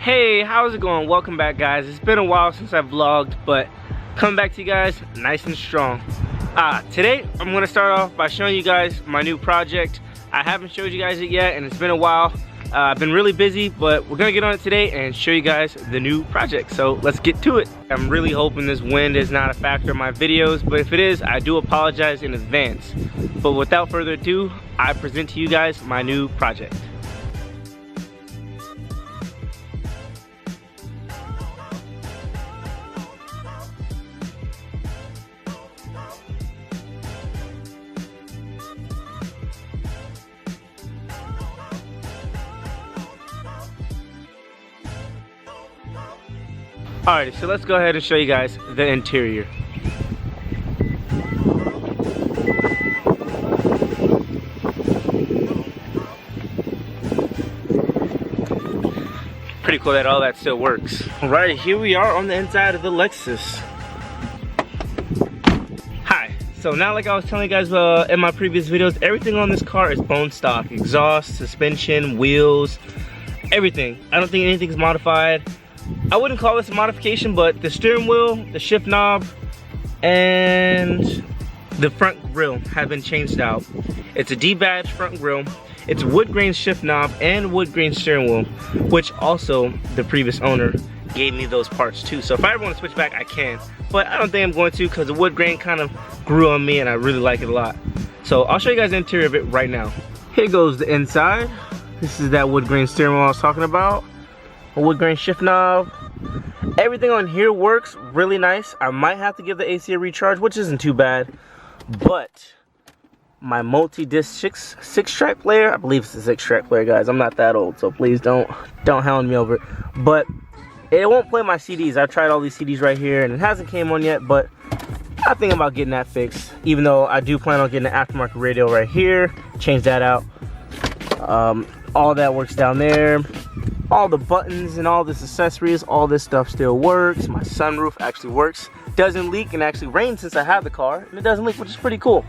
Hey, how's it going? Welcome back, guys. It's been a while since I've vlogged, but coming back to you guys nice and strong. Today I'm gonna start off by showing you guys my new project. I haven't showed you guys it yet, and it's been a while. I've been really busy, but we're gonna get on it today and show you guys the new project. So let's get to it. I'm really hoping this wind is not a factor in my videos, but if it is, I do apologize in advance. But without further ado, I present to you guys my new project. Alrighty, so let's go ahead and show you guys the interior. Pretty cool that all that still works. Alright, here we are on the inside of the Lexus. Hi, so now like I was telling you guys in my previous videos, everything on this car is bone stock. Exhaust, suspension, wheels, everything. I don't think anything's modified. I wouldn't call this a modification, but the steering wheel, the shift knob, and the front grille have been changed out. It's a D-badge front grille. It's wood grain shift knob and wood grain steering wheel, which also the previous owner gave me those parts too. So if I ever want to switch back, I can. But I don't think I'm going to, because the wood grain kind of grew on me and I really like it a lot. So I'll show you guys the interior of it right now. Here goes the inside. This is that wood grain steering wheel I was talking about. A wood grain shift knob. Everything on here works really nice. I might have to give the AC a recharge, which isn't too bad. But my multi-disc six track player, I believe it's a 6-track player, guys. I'm not that old, so please don't hound me over it. But it won't play my CDs. I've tried all these CDs right here, and it hasn't came on yet. But I think about getting that fixed. Even though I do plan on getting an aftermarket radio right here. Change that out. All that works down there. All the buttons and all this accessories, all this stuff still works. My sunroof actually works. Doesn't leak, and actually rains since I have the car, and it doesn't leak, which is pretty cool.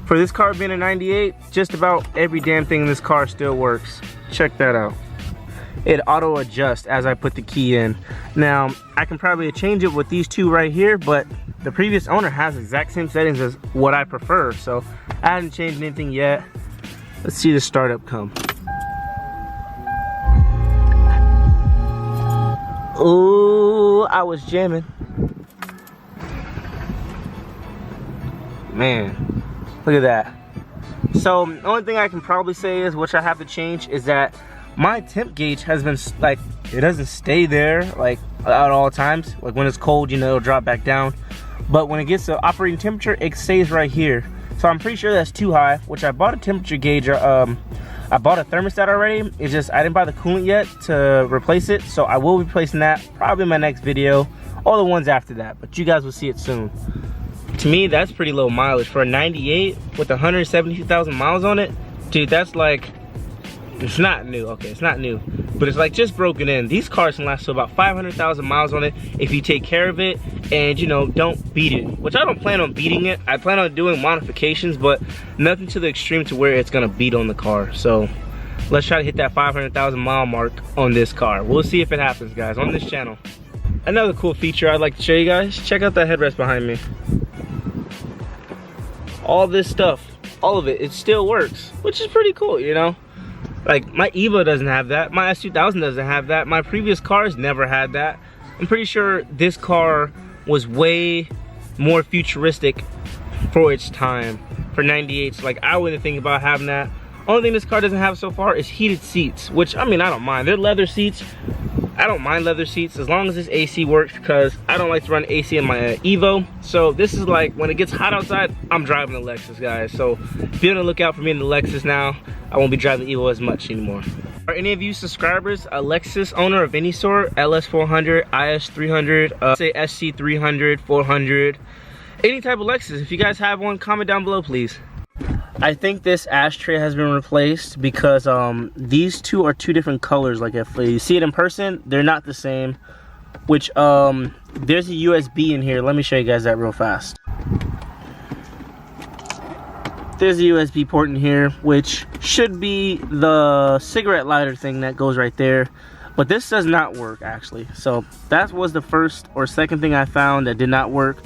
For this car being a 98, just about every damn thing in this car still works. Check that out. It auto adjusts as I put the key in. Now, I can probably change it with these two right here, but the previous owner has the exact same settings as what I prefer, so I haven't changed anything yet. Let's see the startup come. Ooh, I was jamming. Man, look at that. So the only thing I can probably say is, which I have to change, is that my temp gauge has been like, it doesn't stay there like at all times. Like when it's cold, you know, it'll drop back down. But when it gets to operating temperature, it stays right here. So I'm pretty sure that's too high, which I bought a temperature gauge. I bought a thermostat already. It's just I didn't buy the coolant yet to replace it, so I will be replacing that probably in my next video, or the ones after that, but you guys will see it soon. To me, that's pretty low mileage for a 98 with 172,000 miles on it. Dude, that's like, it's not new. Okay, it's not new, but it's like just broken in. These cars can last to about 500,000 miles on it if you take care of it and, you know, don't beat it, which I don't plan on beating it. I plan on doing modifications, but nothing to the extreme to where it's gonna beat on the car. So let's try to hit that 500,000 mile mark on this car. We'll see if it happens, guys, on this channel. Another cool feature I'd like to show you guys, check out that headrest behind me. All this stuff, all of it, it still works, which is pretty cool, you know? Like, my Evo doesn't have that, my S2000 doesn't have that, my previous cars never had that. I'm pretty sure this car was way more futuristic for its time, for 98s. Like, I wouldn't think about having that. Only thing this car doesn't have so far is heated seats, which, I mean, I don't mind. They're leather seats. I don't mind leather seats as long as this AC works, because I don't like to run AC in my Evo. So this is like, when it gets hot outside, I'm driving the Lexus, guys. So be on the lookout for me in the Lexus now. I won't be driving the Evo as much anymore. Are any of you subscribers a Lexus owner of any sort? LS400, IS300, say SC300, 400, any type of Lexus. If you guys have one, comment down below, please. I think this ashtray has been replaced because these two are two different colors. Like if you see it in person, they're not the same. Which there's a USB in here. Let me show you guys that real fast. There's a USB port in here, which should be the cigarette lighter thing that goes right there. But this does not work actually. So that was the first or second thing I found that did not work.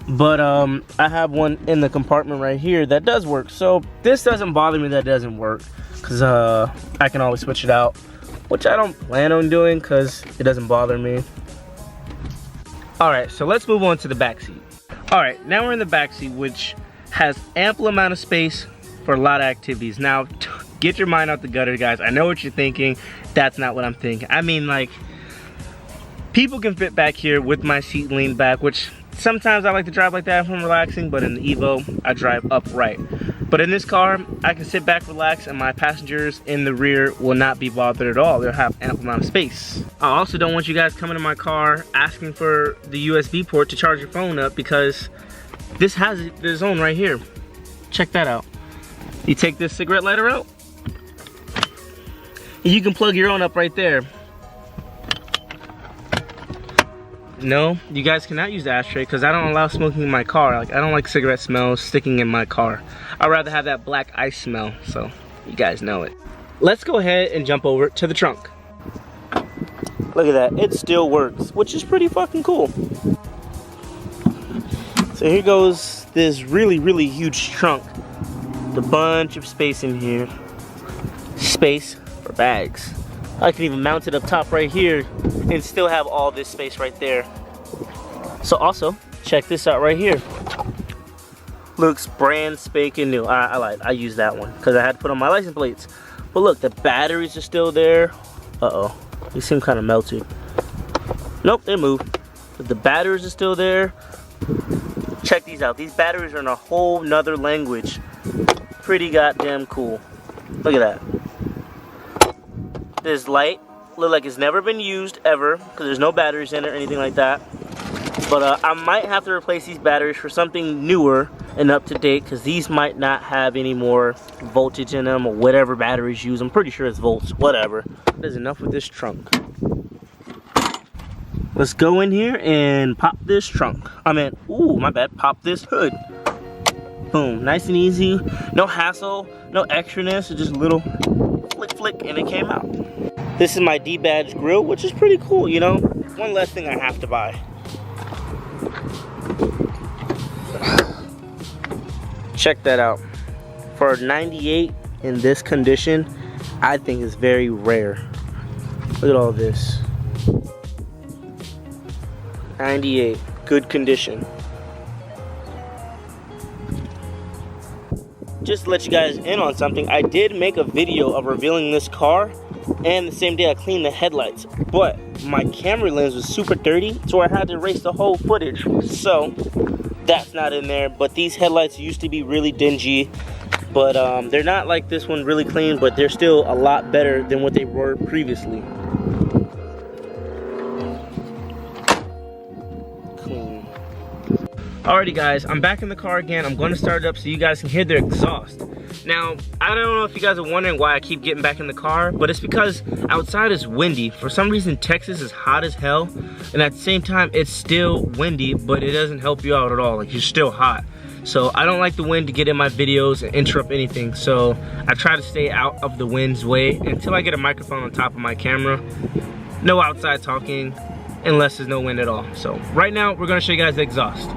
But I have one in the compartment right here that does work. So this doesn't bother me that it doesn't work, because I can always switch it out, which I don't plan on doing because it doesn't bother me. Alright, so let's move on to the back seat. Alright, now we're in the back seat, which has ample amount of space for a lot of activities. Now, get your mind out the gutter, guys. I know what you're thinking. That's not what I'm thinking. I mean, like, people can fit back here with my seat leaned back, which sometimes I like to drive like that if I'm relaxing, but in the Evo, I drive upright. But in this car, I can sit back, relax, and my passengers in the rear will not be bothered at all. They'll have ample amount of space. I also don't want you guys coming in my car asking for the USB port to charge your phone up, because this has its own right here. Check that out. You take this cigarette lighter out, you can plug your own up right there. No, you guys cannot use the ashtray because I don't allow smoking in my car. Like, I don't like cigarette smells sticking in my car. I'd rather have that black ice smell, so you guys know it. Let's go ahead and jump over to the trunk. Look at that, it still works, which is pretty fucking cool. So here goes this really, really huge trunk. A bunch of space in here. Space for bags. I can even mount it up top right here and still have all this space right there. So also, check this out right here. Looks brand spanking new. I lied, I used that one because I had to put on my license plates. But look, the batteries are still there. Uh-oh, they seem kind of melted. Nope, they moved. But the batteries are still there. Check these out. These batteries are in a whole nother language. Pretty goddamn cool. Look at that. This light look like it's never been used ever because there's no batteries in it or anything like that. But I might have to replace these batteries for something newer and up to date, because these might not have any more voltage in them or whatever batteries use. I'm pretty sure it's volts, whatever. There's enough with this trunk. Let's go in here and pop this trunk. Ooh, my bad, pop this hood. Boom, nice and easy. No hassle, no extraness, just a little flick and it came out. This is my D-Badge grill, which is pretty cool, you know? One less thing I have to buy. Check that out. For 98 in this condition, I think it's very rare. Look at all this. 98, good condition. Just to let you guys in on something, I did make a video of revealing this car, and the same day I cleaned the headlights, but my camera lens was super dirty, so I had to erase the whole footage. So that's not in there. But these headlights used to be really dingy, but they're not like this one really clean, but they're still a lot better than what they were previously. Clean. Alrighty guys, I'm back in the car again. I'm going to start it up so you guys can hear the exhaust. Now, I don't know if you guys are wondering why I keep getting back in the car, but it's because outside is windy. For some reason, Texas is hot as hell, and at the same time, it's still windy, but it doesn't help you out at all. Like, you're still hot. So I don't like the wind to get in my videos and interrupt anything. So I try to stay out of the wind's way until I get a microphone on top of my camera. No outside talking unless there's no wind at all. So right now, we're gonna show you guys the exhaust.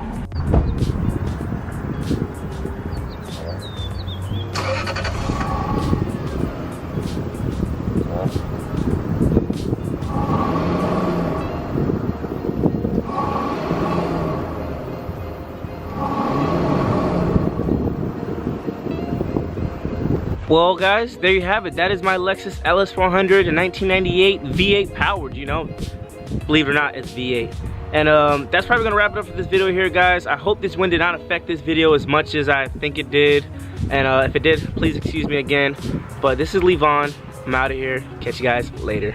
Well guys, there you have it. That is my Lexus LS400 in 1998 V8 powered, you know. Believe it or not, it's V8. And that's probably gonna wrap it up for this video here, guys. I hope this wind did not affect this video as much as I think it did. And if it did, please excuse me again. But this is Levon. I'm out of here. Catch you guys later.